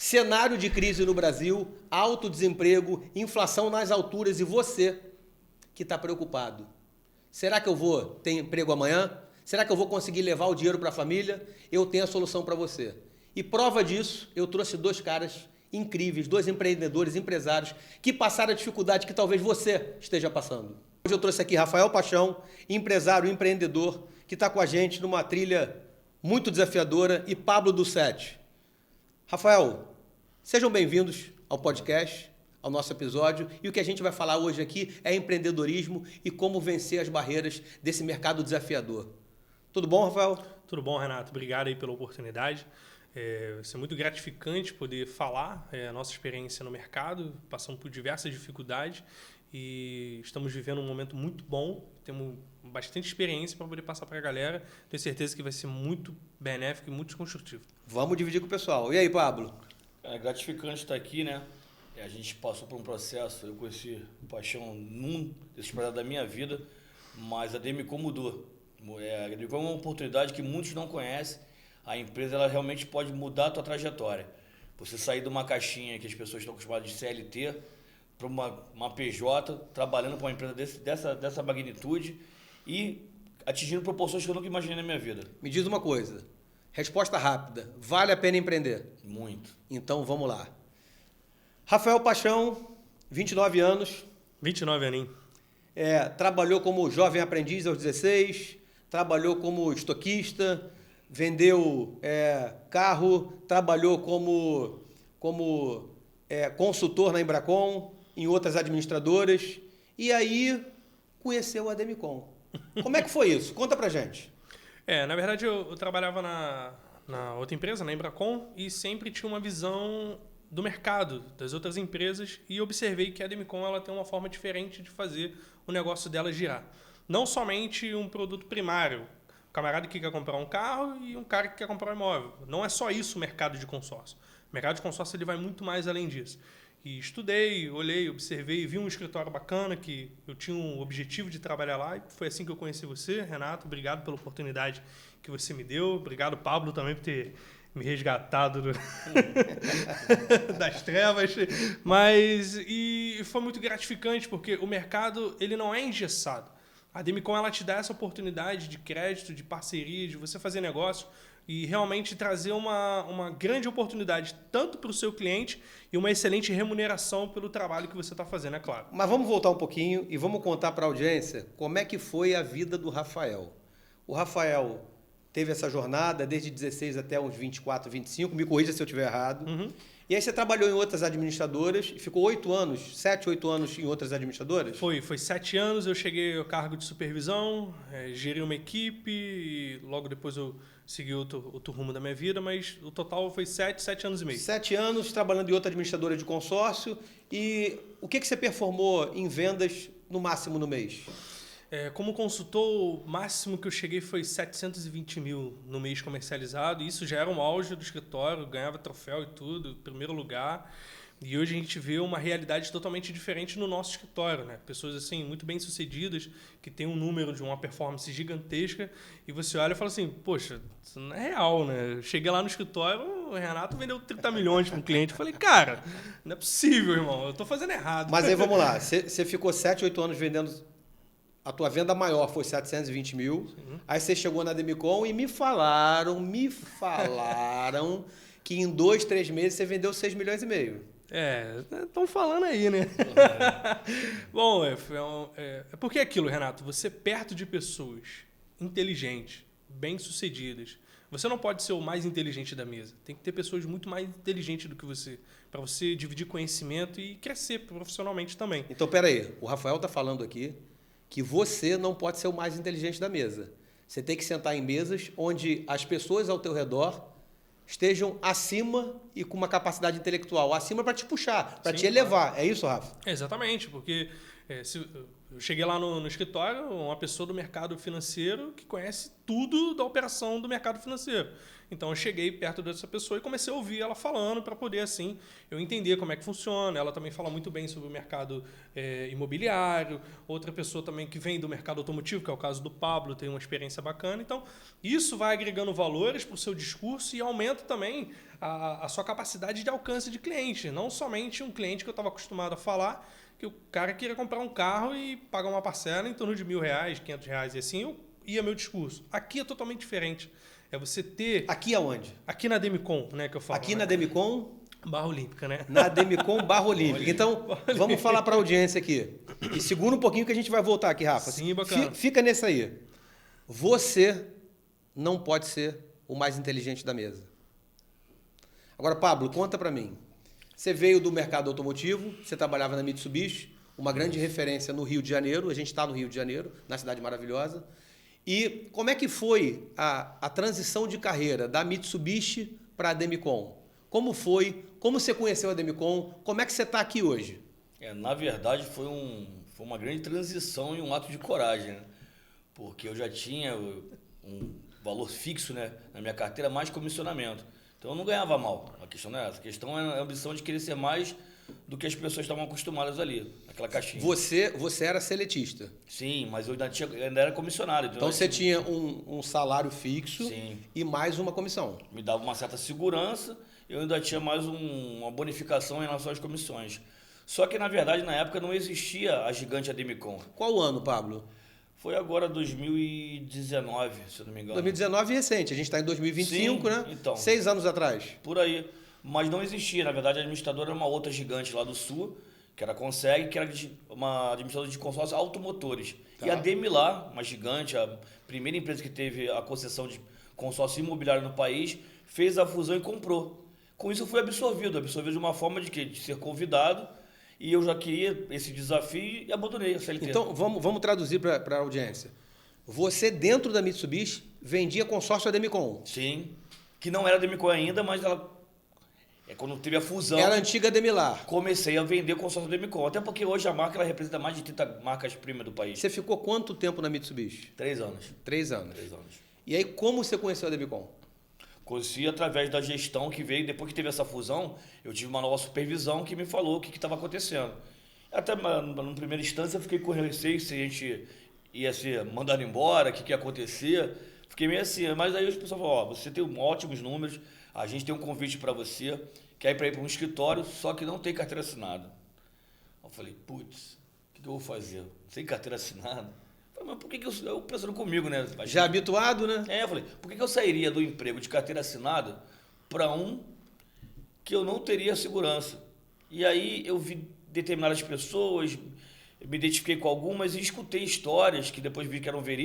Cenário de crise no Brasil, alto desemprego, inflação nas alturas e você que está preocupado. Será que eu vou ter emprego amanhã? Será que eu vou conseguir levar o dinheiro para a família? Eu tenho a solução para você. E prova disso, eu trouxe dois caras incríveis, dois empreendedores, empresários, que passaram a dificuldade que talvez você esteja passando. Hoje eu trouxe aqui Rafael Paixão, empresário, empreendedor, que está com a gente numa trilha muito desafiadora, e Pablo Dussetti. Rafael, sejam bem-vindos ao podcast, ao nosso episódio, e o que a gente vai falar hoje aqui é empreendedorismo e como vencer as barreiras desse mercado desafiador. Tudo bom, Rafael? Tudo bom, Renato. Obrigado aí pela oportunidade. Vai ser muito gratificante poder falar a nossa experiência no mercado, passando por diversas dificuldades e estamos vivendo um momento muito bom, temos bastante experiência para poder passar para a galera. Tenho certeza que vai ser muito benéfico e muito construtivo. Vamos dividir com o pessoal. E aí, Pablo? É gratificante estar aqui, né? A gente passou por um processo, eu conheci o Paixão num desses projetos da minha vida, mas a Demicon mudou. A Demicon é uma oportunidade que muitos não conhecem. A empresa ela realmente pode mudar a tua trajetória. Você sair de uma caixinha que as pessoas estão acostumadas de CLT para uma PJ, trabalhando para uma empresa dessa magnitude e atingindo proporções que eu nunca imaginei na minha vida. Me diz uma coisa, resposta rápida, vale a pena empreender? Muito. Então vamos lá. Rafael Paixão, 29 anos. 29 aninhos. Trabalhou como jovem aprendiz aos 16, trabalhou como estoquista, vendeu carro, trabalhou como consultor na Embracon, em outras administradoras, e aí conheceu a Demicon. Como é que foi isso? Conta pra gente. Na verdade, eu trabalhava na outra empresa, na Embracon, e sempre tinha uma visão do mercado, das outras empresas, e observei que a Demicon ela tem uma forma diferente de fazer o negócio dela girar. Não somente um produto primário, um camarada que quer comprar um carro e um cara que quer comprar um imóvel. Não é só isso o mercado de consórcio. O mercado de consórcio ele vai muito mais além disso. E estudei, olhei, observei, vi um escritório bacana que eu tinha um objetivo de trabalhar lá, e foi assim que eu conheci você, Renato. Obrigado pela oportunidade que você me deu. Obrigado, Pablo, também por ter me resgatado das trevas. E foi muito gratificante, porque o mercado ele não é engessado. A Demicon ela te dá essa oportunidade de crédito, de parceria, de você fazer negócio e realmente trazer uma grande oportunidade tanto para o seu cliente e uma excelente remuneração pelo trabalho que você está fazendo, é claro. Mas vamos voltar um pouquinho e vamos contar para a audiência como é que foi a vida do Rafael. O Rafael teve essa jornada desde 16 até uns 24, 25, me corrija se eu estiver errado. Uhum. E aí você trabalhou em outras administradoras e ficou 7, 8 anos em outras administradoras? Foi 7 anos, eu cheguei ao cargo de supervisão, gerei uma equipe e logo depois eu segui outro rumo da minha vida, mas o total foi 7 anos e meio. 7 anos trabalhando em outra administradora de consórcio. E o que você performou em vendas no máximo no mês? Como consultor, o máximo que eu cheguei foi 720 mil no mês comercializado. Isso já era um auge do escritório, ganhava troféu e tudo, primeiro lugar. E hoje a gente vê uma realidade totalmente diferente no nosso escritório, né? Pessoas assim muito bem sucedidas, que têm um número de uma performance gigantesca, e você olha e fala assim, poxa, isso não é real, né? Eu cheguei lá no escritório, o Renato vendeu 30 milhões para um cliente. Eu falei, cara, não é possível, irmão, eu estou fazendo errado. Mas aí vamos lá, você ficou 7, 8 anos vendendo. A tua venda maior foi 720 mil. Sim. Aí você chegou na Demicon e me falaram que em 2, 3 meses você vendeu 6 milhões e meio. Estão falando aí, né? Bom, porque é aquilo, Renato, você perto de pessoas inteligentes, bem-sucedidas, você não pode ser o mais inteligente da mesa. Tem que ter pessoas muito mais inteligentes do que você, para você dividir conhecimento e crescer profissionalmente também. Então, peraí, o Rafael está falando aqui que você não pode ser o mais inteligente da mesa. Você tem que sentar em mesas onde as pessoas ao teu redor estejam acima e com uma capacidade intelectual acima para te puxar, para te elevar. É isso, Rafa? Exatamente, porque Eu cheguei lá no escritório, uma pessoa do mercado financeiro que conhece tudo da operação do mercado financeiro. Então eu cheguei perto dessa pessoa e comecei a ouvir ela falando para poder, assim, eu entender como é que funciona. Ela também fala muito bem sobre o mercado imobiliário. Outra pessoa também que vem do mercado automotivo, que é o caso do Pablo, tem uma experiência bacana. Então, isso vai agregando valores para o seu discurso e aumenta também a sua capacidade de alcance de cliente. Não somente um cliente que eu estava acostumado a falar, que o cara queria comprar um carro e pagar uma parcela em torno de R$1.000, R$500, e assim eu ia meu discurso. Aqui é totalmente diferente. É você ter... Aqui aonde? Aqui na Demicon, né, que eu falo. Aqui né? na Demicon... Barra Olímpica, né? Na Demicon Barra Olímpica. Então, vamos falar para a audiência aqui. E segura um pouquinho que a gente vai voltar aqui, Rafa. Sim, bacana. Fica nesse aí. Você não pode ser o mais inteligente da mesa. Agora, Pablo, conta para mim. Você veio do mercado automotivo, você trabalhava na Mitsubishi, uma grande referência no Rio de Janeiro. A gente está no Rio de Janeiro, na cidade maravilhosa. E como é que foi a transição de carreira da Mitsubishi para a Demicon? Como foi? Como você conheceu a Demicon? Como é que você está aqui hoje? Na verdade, foi uma grande transição e um ato de coragem, né? Porque eu já tinha um valor fixo, né, na minha carteira, mais comissionamento. Então eu não ganhava mal. A questão não é essa. A questão é a ambição de querer ser mais do que as pessoas estavam acostumadas ali, naquela caixinha. Você era seletista. Sim, mas eu ainda era comissionado. Então você tinha um salário fixo. Sim. E mais uma comissão. Me dava uma certa segurança, eu ainda tinha mais uma bonificação em relação às comissões. Só que, na verdade, na época não existia a gigante Demicon. Qual ano, Pablo? Foi agora 2019, se eu não me engano. 2019 recente, a gente está em 2025, Sim, né? então. 6 anos atrás. Por aí. Mas não existia, na verdade, a administradora era uma outra gigante lá do Sul, que era a Conseg, que era uma administradora de consórcios automotores. Tá. E a Demilar, uma gigante, a primeira empresa que teve a concessão de consórcio imobiliário no país, fez a fusão e comprou. Com isso eu fui absorvido de uma forma de quê? De ser convidado, e eu já queria esse desafio e abandonei a CLT. Então, vamos traduzir para a audiência. Você, dentro da Mitsubishi, vendia consórcio a Demicon. Sim, que não era Demicon ainda, mas ela... quando teve a fusão... Era a antiga Demilar. Comecei a vender consórcio Demicon. Até porque hoje a marca ela representa mais de 30 marcas primas do país. Você ficou quanto tempo na Mitsubishi? 3 anos. 3 anos. 3 anos. E aí, como você conheceu a Demicon? Conheci através da gestão que veio, depois que teve essa fusão, eu tive uma nova supervisão que me falou o que estava acontecendo. Até na primeira instância eu fiquei com receio se a gente ia ser mandado embora, o que ia acontecer. Fiquei meio assim, mas aí as pessoas falaram, você tem ótimos números, a gente tem um convite para você, quer ir para um escritório, só que não tem carteira assinada. Eu falei, putz, o que eu vou fazer? Sem carteira assinada? Mas por que eu pensando comigo, né? Já habituado, né? Eu falei, por que eu sairia do emprego de carteira assinada para um que eu não teria segurança? E aí eu vi determinadas pessoas, me identifiquei com algumas e escutei histórias que depois vi que eram verídicas.